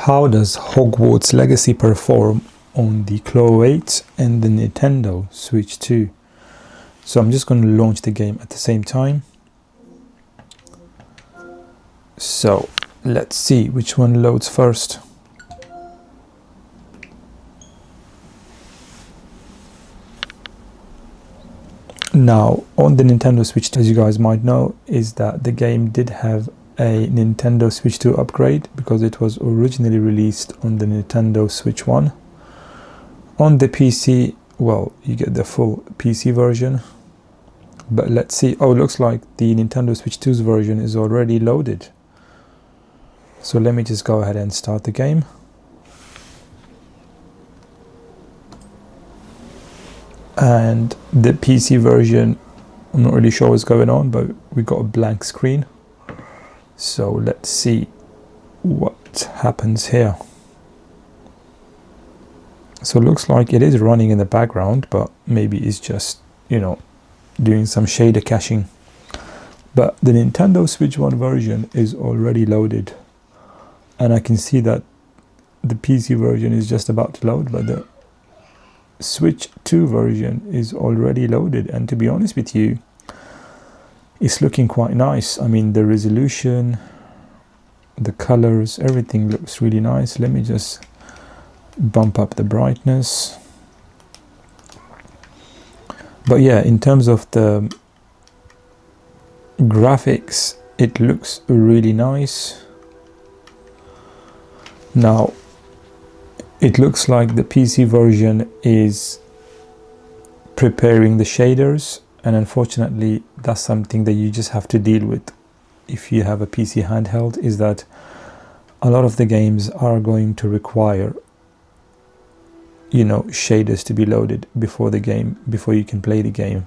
How does Hogwarts Legacy perform on the Claw 8 and the Nintendo Switch 2? So I'm just going to launch the game at the same time. So let's see which one loads first. Now on the Nintendo Switch 2, as you guys might know, is that the game did have a Nintendo Switch 2 upgrade because it was originally released on the Nintendo Switch 1. On the PC, well, you get the full PC version. But let's see. Oh, looks like the Nintendo Switch 2's version is already loaded. So let me just go ahead and start the game. And the PC version, I'm not really sure what's going on, but we got a blank screen. So let's see what happens here. So it looks like it is running in the background, but maybe it's just, doing some shader caching. But the Nintendo Switch 1 version is already loaded. And I can see that the PC version is just about to load, but the Switch 2 version is already loaded. And to be honest with you, it's looking quite nice. I mean, the resolution, the colors, everything looks really nice. Let me just bump up the brightness. But yeah, in terms of the graphics, it looks really nice. Now, it looks like the PC version is preparing the shaders, and unfortunately that's something that you just have to deal with if you have a PC handheld, is that a lot of the games are going to require shaders to be loaded before you can play the game,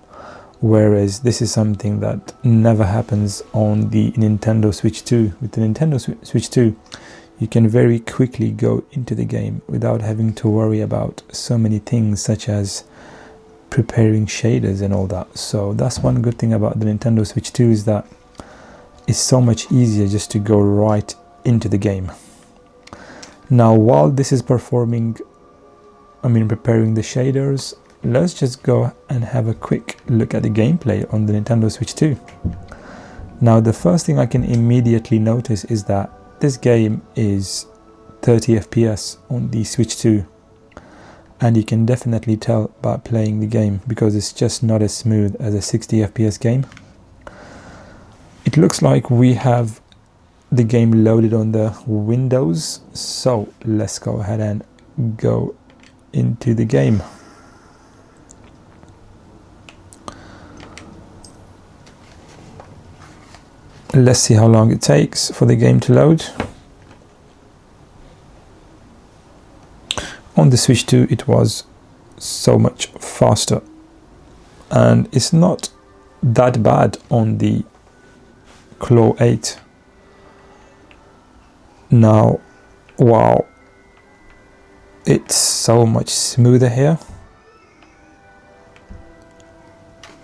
whereas this is something that never happens on the Nintendo Switch 2. With the Nintendo Switch 2, you can very quickly go into the game without having to worry about so many things such as preparing shaders and all that. So that's one good thing about the Nintendo Switch 2, is that it's so much easier just to go right into the game. Now while this is preparing the shaders, let's just go and have a quick look at the gameplay on the Nintendo Switch 2. Now the first thing I can immediately notice is that this game is 30 FPS on the Switch 2. And you can definitely tell by playing the game, because it's just not as smooth as a 60 FPS game. It looks like we have the game loaded on the Windows, so let's go ahead and go into the game. Let's see how long it takes for the game to load. On the Switch 2 it was so much faster, and it's not that bad on the Claw 8. Now, wow, it's so much smoother here.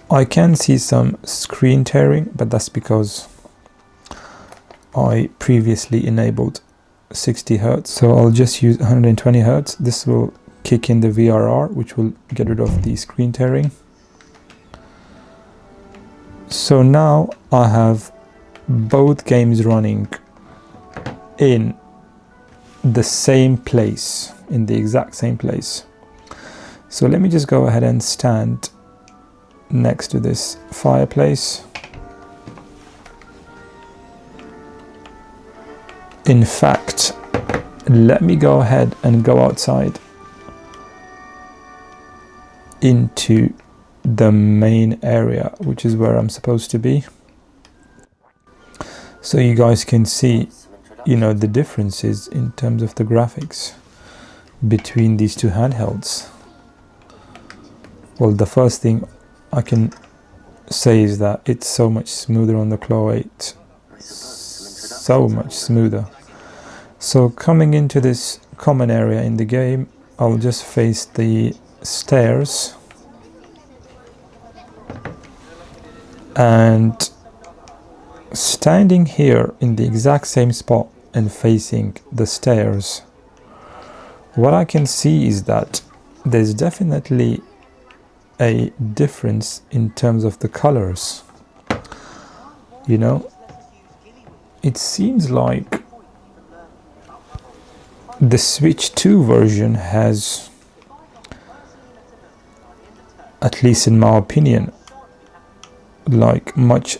I can see some screen tearing, but that's because I previously enabled 60 Hz, so I'll just use 120 Hz. This will kick in the VRR, which will get rid of the screen tearing. So now I have both games running in the same place, in the exact same place. So let me just go ahead and stand next to this fireplace. In fact, let me go ahead and go outside into the main area, which is where I'm supposed to be, so you guys can see the differences in terms of the graphics between these two handhelds. Well, the first thing I can say is that it's so much smoother on the Claw 8, so much smoother. So coming into this common area in the game, I'll just face the stairs, and standing here in the exact same spot and facing the stairs, what I can see is that there's definitely a difference in terms of the colors. You know, it seems like the Switch 2 version has, at least in my opinion, like much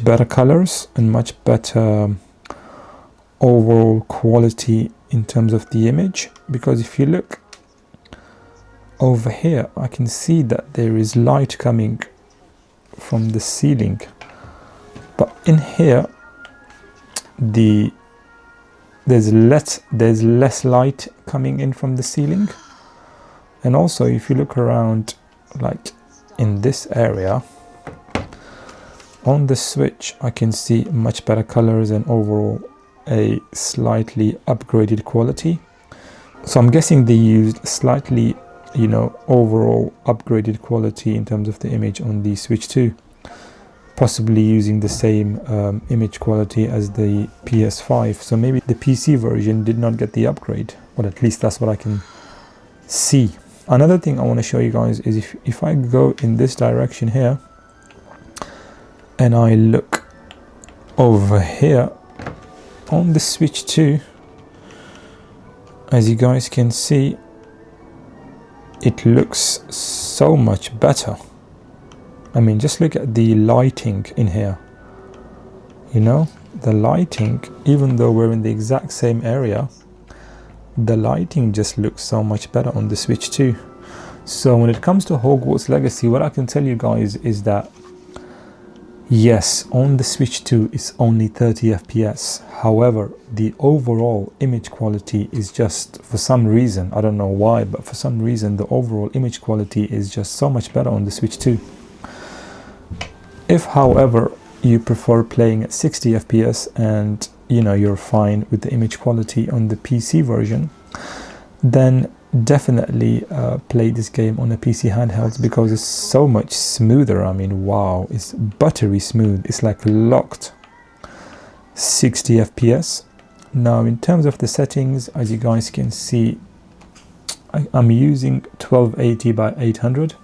better colors and much better overall quality in terms of the image. Because if you look over here, I can see that there is light coming from the ceiling, but in here there's less light coming in from the ceiling. And also if you look around, like in this area on the Switch, I can see much better colors and overall a slightly upgraded quality. So I'm guessing they used slightly, you know, overall upgraded quality in terms of the image on the Switch 2, possibly using the same image quality as the PS5. So maybe the PC version did not get the upgrade, or at least that's what I can see. Another thing I want to show you guys is if I go in this direction here and I look over here on the Switch 2, as you guys can see, it looks so much better. I mean, just look at the lighting in here. You know, the lighting, even though we're in the exact same area, the lighting just looks so much better on the Switch 2. So when it comes to Hogwarts Legacy, what I can tell you guys is that yes, on the Switch 2 it's only 30 FPS. However, the overall image quality is just, for some reason, I don't know why, but for some reason the overall image quality is just so much better on the Switch 2. If, however, you prefer playing at 60 FPS and you know you're fine with the image quality on the PC version, then definitely play this game on a PC handheld, because it's so much smoother. I mean, wow, it's buttery smooth. It's like locked 60 FPS. Now in terms of the settings, as you guys can see, I'm using 1280 by 800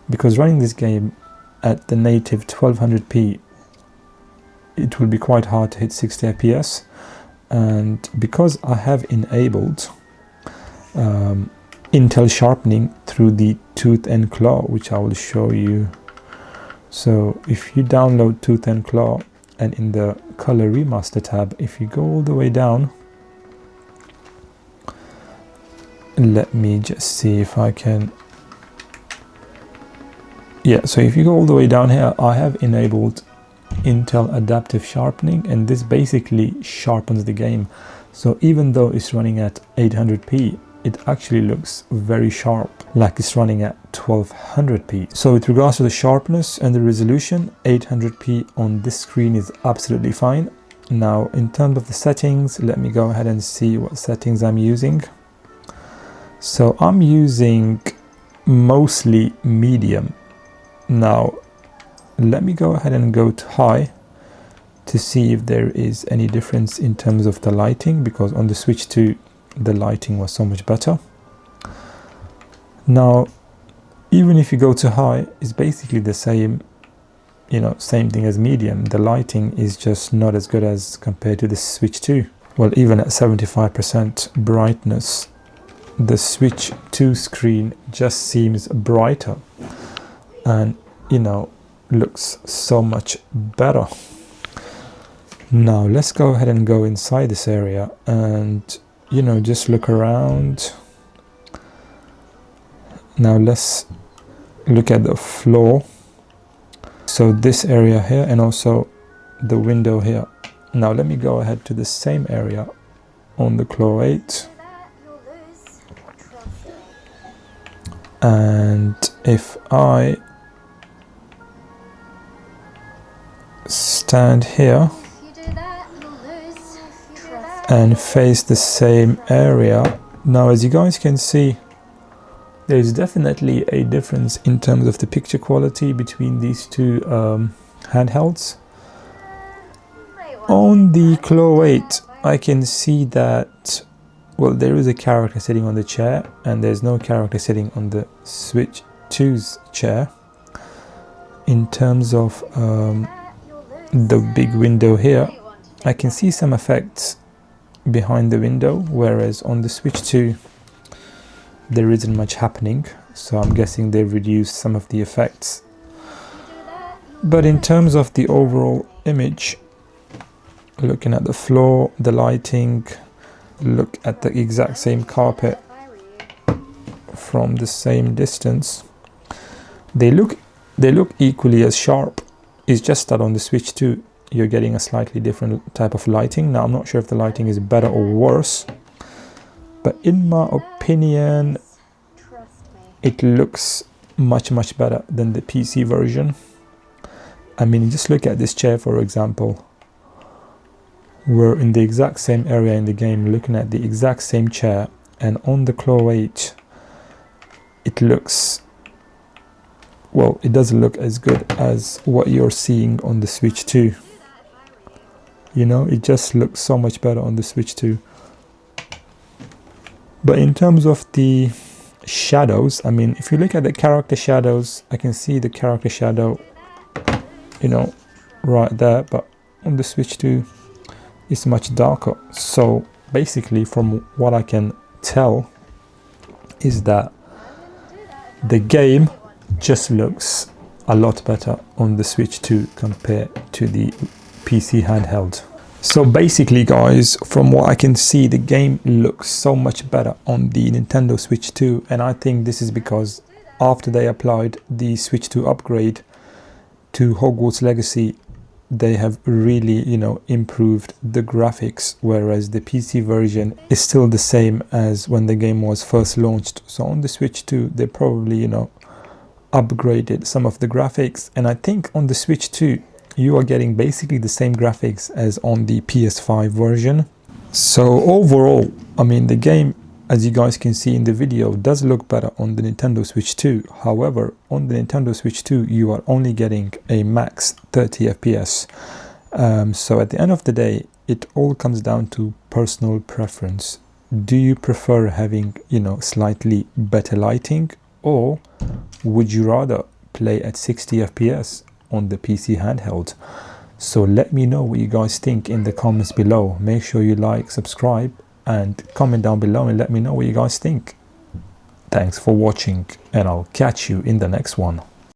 because running this game at the native 1200p, it will be quite hard to hit 60 FPS. And because I have enabled Intel sharpening through the Tooth and Claw, which I will show you. So if you download Tooth and Claw, and in the color remaster tab, if you go all the way down, let me just see if I can, yeah, so if you go all the way down here, I have enabled Intel adaptive sharpening, and this basically sharpens the game. So even though it's running at 800p, it actually looks very sharp, like it's running at 1200p. So with regards to the sharpness and the resolution, 800p on this screen is absolutely fine. Now in terms of the settings, let me go ahead and see what settings I'm using. So I'm using mostly medium. Now let me go ahead and go to high to see if there is any difference in terms of the lighting, because on the Switch 2 the lighting was so much better. Now even if you go to high, it's basically the same, you know, same thing as medium. The lighting is just not as good as compared to the Switch 2. Well, even at 75% brightness, the Switch 2 screen just seems brighter and, you know, looks so much better. Now let's go ahead and go inside this area and, you know, just look around. Now let's look at the floor. So this area here, and also the window here. Now let me go ahead to the same area on the Claw 8. And if I stand here and face the same area, now as you guys can see, there's definitely a difference in terms of the picture quality between these two handhelds. On the Claw 8, I can see that, well, there is a character sitting on the chair and there's no character sitting on the Switch 2's chair. In terms of the big window here, I can see some effects behind the window, whereas on the Switch 2 there isn't much happening, so I'm guessing they've reduced some of the effects. But in terms of the overall image, looking at the floor, the lighting, look at the exact same carpet from the same distance, they look equally as sharp. It's just that on the Switch 2 you're getting a slightly different type of lighting. Now I'm not sure if the lighting is better or worse, but in my opinion it looks much better than the PC version. I mean, just look at this chair, for example. We're in the exact same area in the game, looking at the exact same chair, and on the Claw 8 it looks, well, it doesn't look as good as what you're seeing on the Switch 2. You know, it just looks so much better on the Switch 2. But in terms of the shadows, I mean, if you look at the character shadows, I can see the character shadow, you know, right there, but on the Switch 2 it's much darker. So basically, from what I can tell, is that the game just looks a lot better on the Switch 2 compared to the PC handheld. So basically, guys, from what I can see, the game looks so much better on the Nintendo Switch 2, and I think this is because after they applied the Switch 2 upgrade to Hogwarts Legacy, they have really, you know, improved the graphics, whereas the PC version is still the same as when the game was first launched. So on the Switch 2 they probably, you know, upgraded some of the graphics, and I think on the Switch 2 you are getting basically the same graphics as on the PS5 version. So overall, I mean, the game, as you guys can see in the video, does look better on the Nintendo Switch 2. However, on the Nintendo Switch 2 you are only getting a max 30 FPS. So at the end of the day, it all comes down to personal preference. Do you prefer having, you know, slightly better lighting, or would you rather play at 60 FPS on the PC handheld? So let me know what you guys think in the comments below. Make sure you like, subscribe, and comment down below and let me know what you guys think. Thanks for watching, and I'll catch you in the next one.